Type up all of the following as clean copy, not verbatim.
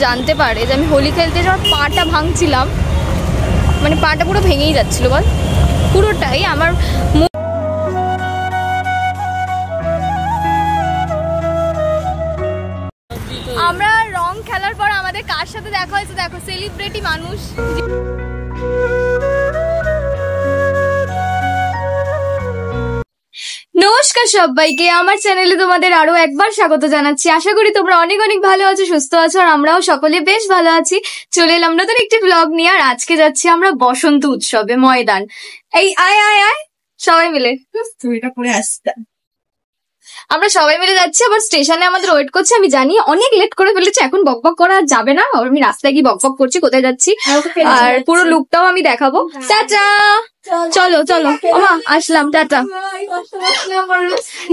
জানতে পারে যে আমি হোলি খেলতে যাওয়ার পাটা ভাঙছিলাম, মানে পাটা পুরো ভেঙেই যাচ্ছিল বল, পুরোটাই আমার। আমরা রং খেলার পর আমাদের কার সাথে দেখা হয়েছে দেখো, সেলিব্রিটি মানুষ। নমস্কার সবাইকে, আমার চ্যানেলে তোমাদের আরো একবার স্বাগত জানাচ্ছি। আশা করি তোমরা অনেক অনেক ভালো আছো, সুস্থ আছো, আর আমরাও সকলে বেশ ভালো আছি। চলে এলাম নতুন একটি ব্লগ নিয়ে। আর আজকে যাচ্ছি আমরা বসন্ত উৎসবে ময়দান। এই আয় আয় আয় সবাই মিলে এটা করে আসতাম। আমরা সবাই মিলে যাচ্ছি, আবার স্টেশনে আমাদের ওয়েট করছে। আমি জানি অনেক লেট করে ফেলেছি, এখন বকবক করা যাবে না। আমি রাস্তায় গিয়ে বকবক করছি কোথায় যাচ্ছি, আর পুরো লুকটাও আমি দেখাবো। টাটা, চলো চলো আমা, আসলাম, টাটা।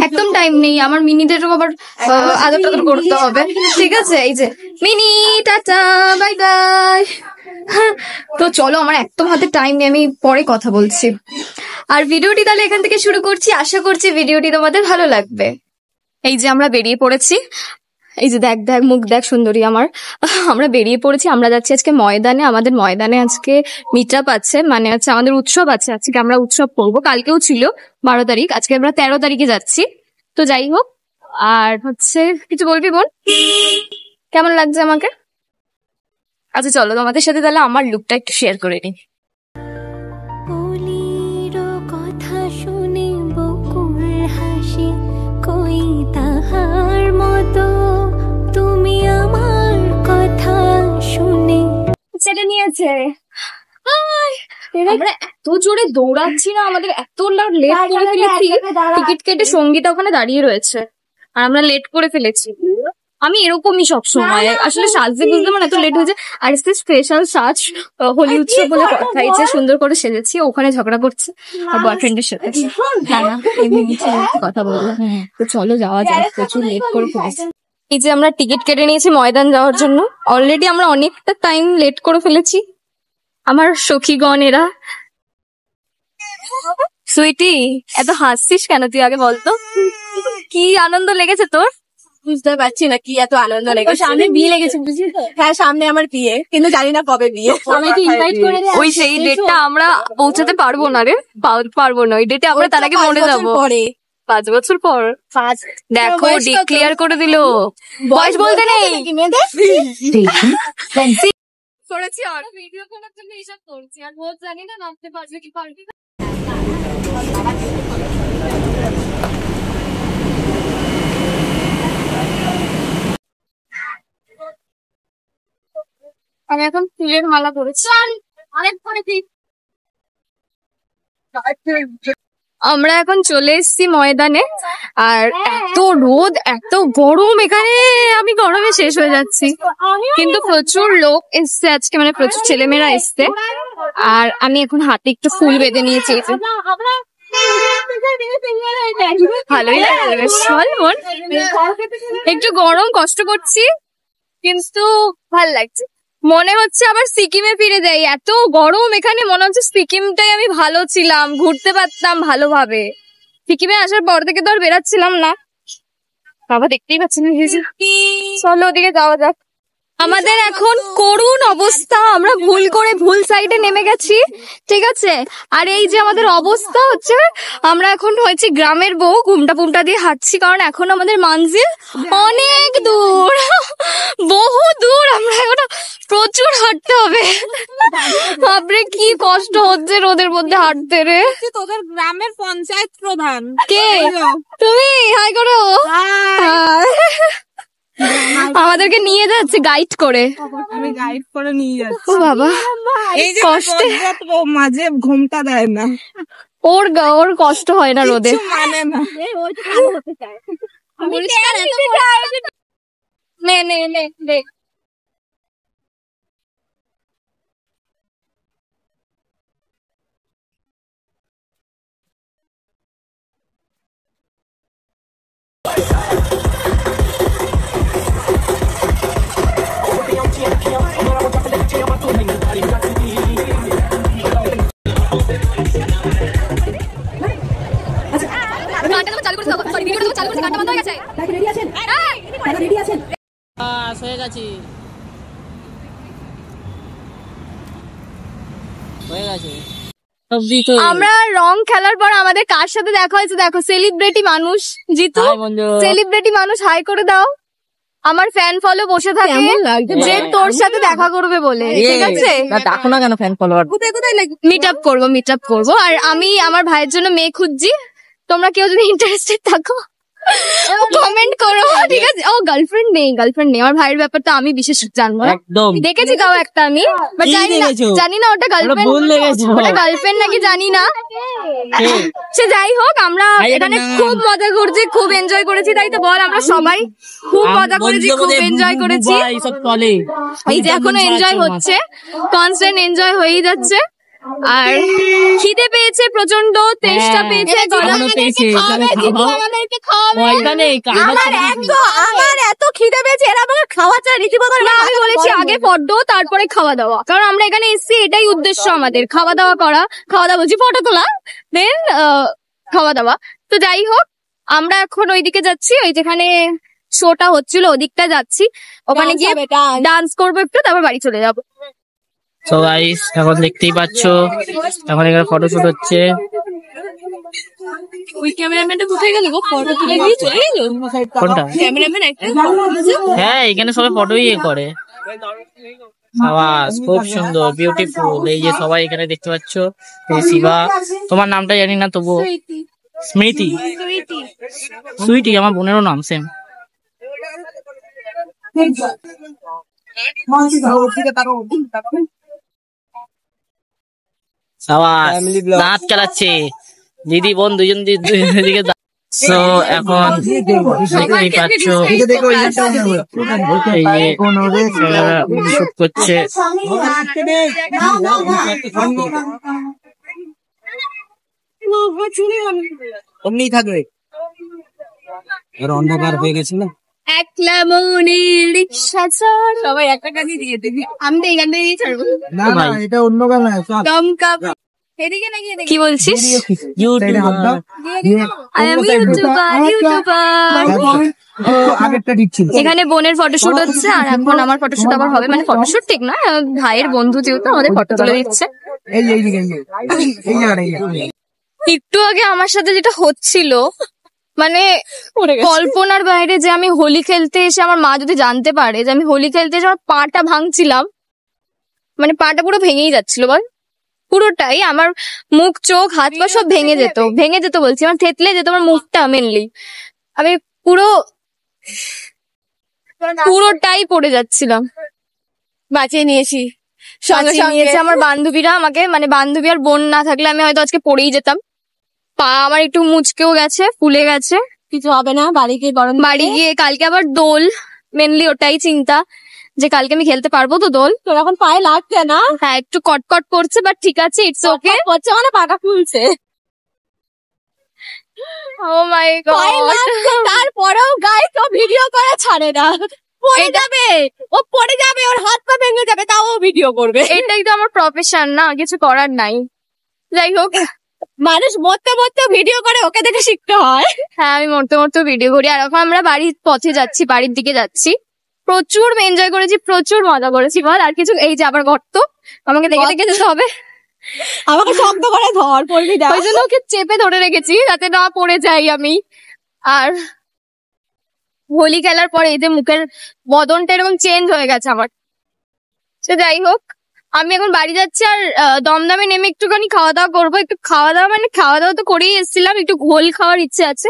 একদম টাইম নেই আমার, মিনিদেরও আবার আদর টাদর করতে হবে, ঠিক আছে? এই যে মিনি, টাটা, বাই বাই। তো চলো, আমার একদম হাতে টাইম নেই, আমি পরে কথা বলছি। আর ভিডিওটি তাহলে এখান থেকে শুরু করছি। আশা করছি ভিডিওটি তোমাদের ভালো লাগবে। এই যে আমরা বেরিয়ে পড়েছি, এই যে দেখ দেখ মুখ দেখ সুন্দরী আমার। আমরা বেরিয়ে পড়েছি, আমরা যাচ্ছি আজকে ময়দানে। আমাদের ময়দানে আজকে মিট আপ আছে, মানে হচ্ছে আমাদের উৎসব আছে আজকে। আমরা উৎসব করবো, কালকেও ছিল 12 তারিখ, আজকে আমরা 13 তারিখে যাচ্ছি। তো যাই হোক, আর হচ্ছে কিছু বলবি বল, কেমন লাগছে আমাকে? আচ্ছা চলো তোমাদের সাথে তাহলে আমার লুকটা একটু শেয়ার করে নিই। ছেড়ে নিয়েছে, আমরা এত জোরে দৌড়াচ্ছি না, আমাদের এত লেট করে ফেলেছি। টিকিট কেটে সঙ্গীতা ওখানে দাঁড়িয়ে রয়েছে, আর আমরা লেট করে ফেলেছি। আমি এরকমই সবসময় আসলে সাজতে বুঝতে মানে এত লেট হয়েছে। আর স্পেশাল সাজ হোলি উৎসব বলে কথা, এই যে সুন্দর করে সেজেছি। ওখানে ঝগড়া করছে আর বয়ফ্রেন্ডের সাথে, না না এমনি কথা বলবো। তো চলো যাওয়া যায়, প্রচুর লেট করে ফেলেছি। এই যে আমরা টিকিট কেটে নিয়েছি ময়দান যাওয়ার জন্য। অলরেডি আমরা অনেকটা টাইম লেট করে ফেলেছি। আমার সখীগণ এরা। সুইটি, এত হাসছিস কেন তুই আগে বলতো? কি আনন্দ লেগেছে তোর? বুঝতে পারছি না কি এত আনন্দ লেগেছে। সামনে বিয়ে লেগেছে বুঝলি? হ্যাঁ, সামনে আমার বিয়ে, কিন্তু জানি না কবে বিয়ে। সবাইকে ইনভাইট করে দে। ওই সেই ডেটটা আমরা পৌঁছাতে পারবো না রে, পারবো না। ওই ডেটে আমরা তার আগে মরে যাবো। পরে 5 বছর পর দেখো ডিক্লেয়ার করে দিল। বয়স বলতে নেই করেছি, আর ভিডিও করার জন্য এইসব করছি। আর বহুত জানি না নামতে পারবে কি পারবি না। আমি এখন ফুলের মালা পরেছি। আমরা এখন চলে এসেছি ময়দানে, আর এত রোদ এত গরম এখানে, আমি গরমে শেষ হয়ে যাচ্ছি। কিন্তু প্রচুর লোক এসছে আজকে, মানে প্রচুর ছেলেমেয়েরা এসছে। আর আমি এখন হাতে একটু ফুল বেঁধে নিয়েছি। ভালোই লাগবে, চল মন। একটু গরম কষ্ট করছি, কিন্তু ভাল লাগছে। মনে হচ্ছে আবার সিকিমে ফিরে যাই, এত গরম এখানে। মনে হচ্ছে সিকিমটাই আমি ভালো ছিলাম, ঘুরতে পারতাম ভালোভাবে। সিকিমে আসার পর থেকে তো আর বেরাচ্ছিলাম না, বাবা দেখতেই পাচ্ছি না। চলো ওদিকে যাওয়া যাক। আমাদের এখন করুণ অবস্থা, আমরা ভুল করে ভুল সাইডে নেমে গেছি, ঠিক আছে? আর এই যে আমাদের অবস্থা হচ্ছে, আমরা এখন হয়েছি গ্রামের বউ, ঘুমটা পুমটা দিয়ে হাঁটছি, কারণ এখন আমাদের মানজিল অনেক দূর, বহু দূর। আমরা এখন প্রচুর হাঁটতে হবে। বাপরে কি কষ্ট হচ্ছে রোদের মধ্যে হাঁটতে রে। তোদের গ্রামের পঞ্চায়েত প্রধান কে? তুমি হাই করো। আমাদেরকে নিয়ে যাচ্ছে গাইড করে, আমি গাইড করে নিয়ে যাচ্ছি। ও বাবা, এই যে কষ্টে মাঝে ঘুমটা দেয় না, ওর কষ্ট হয় না রোদে, মানে না। নে নে নে নে। হয়ে গেছি। হয়ে গেছে সবজি তো আমরা রং খেলার পর আমাদের কার সাথে দেখা হয়েছে দেখো, সেলিব্রিটি মানুষ। জিতু হাই বন্ধু সেলিব্রিটি মানুষ, হাই করে দাও। আমার ফ্যান ফলো বসে থাকে যে তোর সাথে দেখা করবে বলে, ঠিক আছে? ডাকো না কেন ফ্যান ফলোয়ার? মিট আপ করবো। আর আমি আমার ভাইয়ের জন্য মেয়ে খুঁজছি, তোমরা কেউ যদি ইন্টারেস্টেড থাকো কমেন্ট করো, ঠিক আছে? ও গার্লফ্রেন্ড নেই আমার ভাইয়ের ব্যাপারটা আমি বিশেষ জানবো না। একদম দেখেছি তাও একটা আমি, বাট কি দেখেছো? জানি না ওটা ভুল দেখেছো। গার্লফ্রেন্ড নাকি জানি না। সে যাই হোক, আমরা এখানে খুব মজা করছি, খুব এনজয় করেছি, তাই তো বল? আমরা সবাই খুব মজা করেছি, খুব এনজয় করেছি। এইসব চলে, এই যে এখনো এনজয় হচ্ছে, কনস্ট্যান্ট এনজয় হয়েই যাচ্ছে। আর খিদে পেয়েছে প্রচন্ড, তেষ্টা পেয়েছে, এখনো পেয়েছে, তাহলে খাও। পয়সা নেই, আমার এত খিদে পেয়েছে, এরা আমাকে খাওয়া চায় রীতিমতো। না, আমি বলেছি আগে ফটো তারপরে খাওয়া দাওয়া, কারণ আমরা এখানে এসেছি এটাই উদ্দেশ্য আমাদের, খাওয়া দাওয়া করা। খাওয়া দাওয়া বলছি, ফটো তোলা, দেন খাওয়া দাওয়া। তো যাই হোক, আমরা এখন ওইদিকে যাচ্ছি, ওই যেখানে শোটা হচ্ছিল ওদিকটা যাচ্ছি, ওখানে গিয়ে ডান্স করবো একটু, তারপর বাড়ি চলে যাবো। তো গাইস এখন দেখতেই পাচ্ছো এখন এখানে ফটোশুট হচ্ছে। ওই ক্যামেরাম্যানটা কোথায় গেল গো? ফটো তুলে দিয়ে চলে গেল কোনটা? ক্যামেরাম্যান একটা। হ্যাঁ এখানে সবাই ফটো করে। আওয়াজ খুব সুন্দর, বিউটিফুল। এই যে সবাই এখানে দেখতে পাচ্ছ, এই শিবা, তোমার নামটা জানি না তবু স্মৃতি, সুইটি আমার বোনেরও নাম সেম। দাঁত চালাচ্ছে দিদি বোন দুজন দিকে। তো এখন দেখতেই পাচ্ছ এই যে শুট করছে। অমনি থাকবে, অন্ধকার হয়ে গেছে না। একলা মনের রিক্সা চড়, সবাই একটা গানই দিয়ে দিবি, আমি তো এই গানটা দিয়ে ছাড়বো। না না, এটা অন্য গান আছে। দমকা এদিকে না গিয়ে কি বলছিস? ইউটিউবার আগেরটা ঠিক ছিল। এখানে বোনের ফটোশুট হচ্ছে, আর এখন আমার ফটোশুট আবার হবে, মানে ফটোশুট ঠিক না, ভাইয়ের বন্ধু যেহেতু আমাদের ফটো তুলে দিচ্ছে। এই জায়গাটা একটু আগে আমার সাথে যেটা হচ্ছিল, মানে কল্পনার বাইরে, যে আমি হোলি খেলতে এসে আমার মা যদি জানতে পারে যে আমি হোলি খেলতে এসে আমার পাটা ভাঙছিলাম, মানে পাটা পুরো ভেঙেই যাচ্ছিল, বল পুরোটাই, আমার মুখ চোখ হাত পা সব ভেঙে যেত বলছি, আমার থেতলে যেত আমার মুখটা মেনলি, আমি পুরোটাই পড়ে যাচ্ছিলাম। বাঁচিয়ে নিয়েছি আমার বান্ধবীরা আমাকে, মানে বান্ধবী আর বোন না থাকলে আমি হয়তো আজকে পড়েই যেতাম। পা আমার একটু মুচকেও গেছে, ফুলে গেছে, কিছু হবে না। বাড়ি গিয়ে কালকে আবার দোল, মেনলি ওটাই চিন্তা যে কালকে আমি খেলতে পারবো তো দোল। তোর এখন পায়ে লাগছে না? হ্যাঁ একটু কটকট করছে, বাট ঠিক আছে, ইটস ওকে। করছে মানে পাকা ফুলছে। ও মাই গড, তারপরেও গায়ে তো ভিডিও করে ছাড়ে না, পড়ে যাবে, ও পড়ে যাবে, ওর হাত পা ভেঙে যাবে, তাও ভিডিও করবে। এটাই তো আমার প্রফেশন, না কিছু করার নাই। যাই হোক, মানুষ মরতে ভিডিও করে, ওকে দেখে শিখতে হয়। হ্যাঁ আমি মরতে ভিডিও করি। আর এখন আমরা বাড়ির পথে যাচ্ছি, বাড়ির দিকে যাচ্ছি। প্রচুর এনজয় করেছি, প্রচুর মজা করেছি, বল আর কিছু? এই যে আবার গর্ত, আমাকে দেখে যেতে হবে, আমাকে শক্ত করে ধর, পড়বি না, ওই জন্য ওকে চেপে ধরে রেখেছি যাতে না পড়ে যাই আমি। আর হোলি খেলার পরে এই যে মুখের বদনটা এরকম চেঞ্জ হয়ে গেছে আমার। সে যাই হোক, আমি এখন বাড়ি যাচ্ছি, আর দমদমে নেমে একটুখানি খাওয়া দাওয়া করবো। একটু খাওয়া দাওয়া তো করেই এসেছিলাম, একটু ঘোল খাওয়ার ইচ্ছে আছে,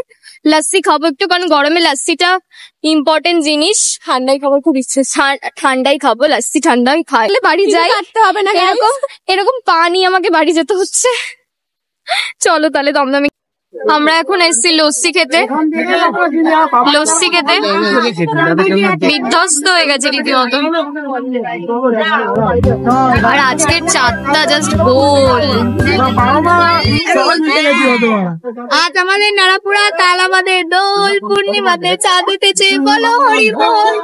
লাস্সি খাবো একটু, কারণ গরমে লাস্সিটা ইম্পর্টেন্ট জিনিস। ঠান্ডাই খাবার খুব ইচ্ছে, ঠান্ডাই খাবো, লাস্সি ঠান্ডাই খাইলে বাড়ি যাই, কাটতে হবে না, এরকম পানি আমাকে বাড়ি যেতে হচ্ছে। চলো তাহলে দমদমে। আমরা এখন এসেছি লস্যি খেতে, বিধ্বস্ত হয়ে গেছে রীতিমতো। আর আজকের চাঁদটা জাস্ট গোল। আজ আমাদের নাড়াপুরা কাল আমাদের দোল, পূর্ণিমাতে চাঁদ উঠেছে, বলো হরি বল।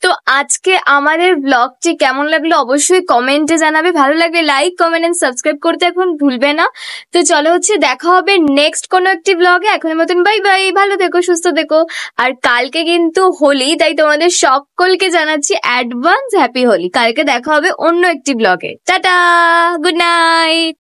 তো আজকে আমাদের ব্লগটি কেমন লাগলো অবশ্যই কমেন্টে জানাবে, ভালো লাগলে লাইক কমেন্ট এন্ড সাবস্ক্রাইব করতে এখন ভুলবে না। তো চলো হচ্ছে দেখা হবে নেক্সট কোনো একটি ব্লগে, এখনের মতন বাই বাই, ভালো থেকো সুস্থ থেকো। আর কালকে কিন্তু হোলি, তাই তোমাদের সকলকে জানাচ্ছি অ্যাডভান্স হ্যাপি হোলি। কালকে দেখা হবে অন্য একটি ব্লগে, টাটা, গুড নাইট।